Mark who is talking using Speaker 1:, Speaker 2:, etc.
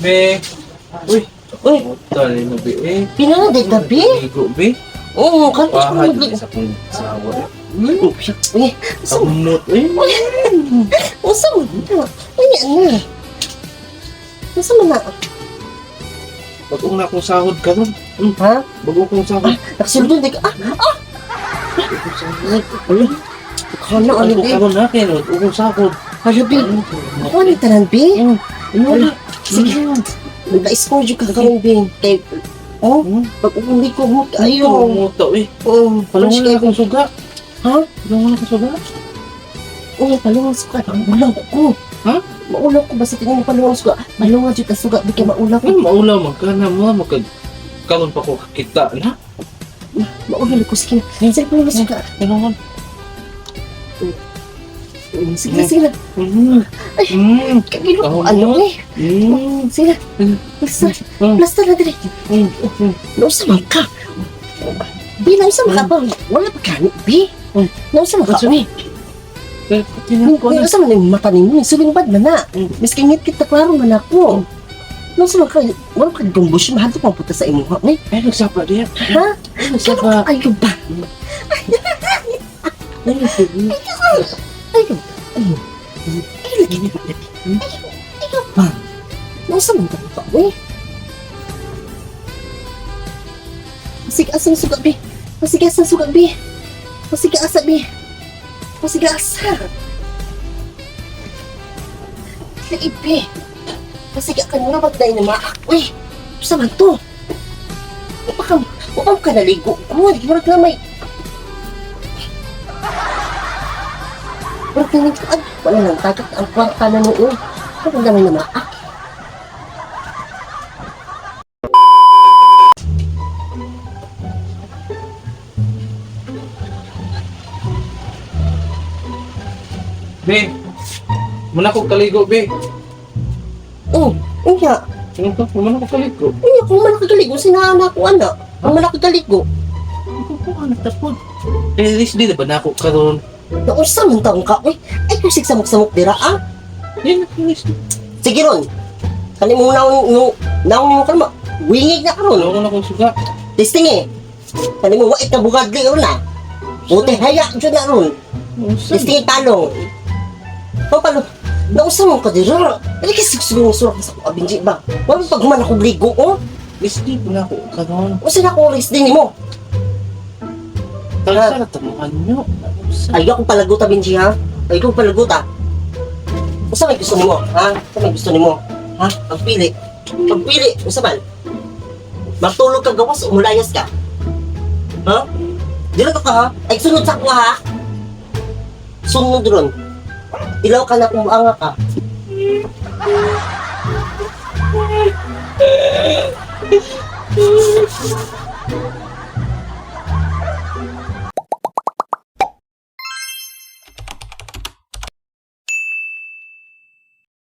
Speaker 1: Be. Uy,
Speaker 2: Uy,
Speaker 1: tali mo, be.
Speaker 2: pinangaday ka, be?
Speaker 1: Ligo, be.
Speaker 2: Oo, kantos ko
Speaker 1: Pahad,
Speaker 2: mag-ligo.
Speaker 1: sa kong sawa.
Speaker 2: Uy,
Speaker 1: Kamot, eh.
Speaker 2: usa mo na. Uy, ano? Usa mo na.
Speaker 1: Bagong na akong sahod ka ron.
Speaker 2: Ha?
Speaker 1: Bagong akong sahod.
Speaker 2: Nakasuldo, di ka.
Speaker 1: Bagong sahod.
Speaker 2: Kana, ano,
Speaker 1: Ako
Speaker 2: be?
Speaker 1: karon na kayo, bagong sahod.
Speaker 2: Hala, be. Ako, ano tanan, be?
Speaker 1: Wala.
Speaker 2: Sige. Nag-score ka karon, be. Kay, oh, pag hindi ko mo,
Speaker 1: Ayaw.
Speaker 2: ayaw.
Speaker 1: Muto, eh.
Speaker 2: Oh,
Speaker 1: Palungan na akong suga.
Speaker 2: Ha?
Speaker 1: Palungan na akong suga.
Speaker 2: Oo, palungan suka. Maulaw ko.
Speaker 1: Ha?
Speaker 2: Maulaw ko. Basta tingin mo palungan suka. Palungan dyan ka suka. Di ka maulaw ko.
Speaker 1: Ano maulaw magkana mo? Karon pa ko kita na.
Speaker 2: Maulaw ko. Sige na. Sige palungan suka.
Speaker 1: Palungan.
Speaker 2: Sige na, sige na. Kagilo ko. Ano eh. Sige na. Plasta na dali. Nausa man ka. Bi, nausa man ka ba? Wala pa ganit, Bi. Nausa man ka. Bi. Nausa man yung mata ninyo. Sulingbad man na. Miski ngit kita klaro man ako. Nausa man ka. Wala ka gumbos. Mahal ko puta sa imuha.
Speaker 1: Ay, nagsapa diya.
Speaker 2: Ha?
Speaker 1: Nagsapa.
Speaker 2: Ayaw ba? Ayaw. Ayaw. Ayaw ba? Nausa man ka ba? Pasigas ang sugat, Bi. Pasigas ang sugat, Bi. Pasigas, Bi. Pasigas. Laib, Bi. Pasigas ka nung nabatay na maak. Uy, saan man to? Upang ka naligo. Good, marag na may... Marag na nito. Wala nang tagat ang kwarta na noon. Marag na may na maak.
Speaker 1: Be, muna ko kaligo, be.
Speaker 2: Iya.
Speaker 1: Ano ka? Muna ko kaligo.
Speaker 2: Iya, kung malakagaligo, sinana ko, anak. Kung malakagaligo.
Speaker 1: Ako po, anak tapod. Eh, at least di na ba na ako karon?
Speaker 2: Nausa man taong ka, uy. Ay, kusik samok-samok dira, ah.
Speaker 1: Yan, at least.
Speaker 2: Sige ron. Kani mo naong mo kalma. Wingig na ka ron.
Speaker 1: Ano na akong suga?
Speaker 2: Testing eh. Kani mo wait na bugadli ron na. Buti haya dyan na ron. Testing talong. O palo, nausa mo ka dira. Dali ka sigsulo surak sa abinji ba? Wala mo pagman ako bligo, oh.
Speaker 1: At di po na ako karon.
Speaker 2: O sila ko oras din mo.
Speaker 1: Talsa na tamuhan nyo.
Speaker 2: Ay, ako palagot abinji ha. Ay, ako palagot ha. Usa may gusto nimo, ha? Usa may gusto nimo, ha? Pagpili. Pagpili, usa man. Magtulog ka gawas o mulayas ka? Ha? Dila ka ha? Ay, sunod sa ko ha? Sunod ron. Ilaw ka na kung maanga ka.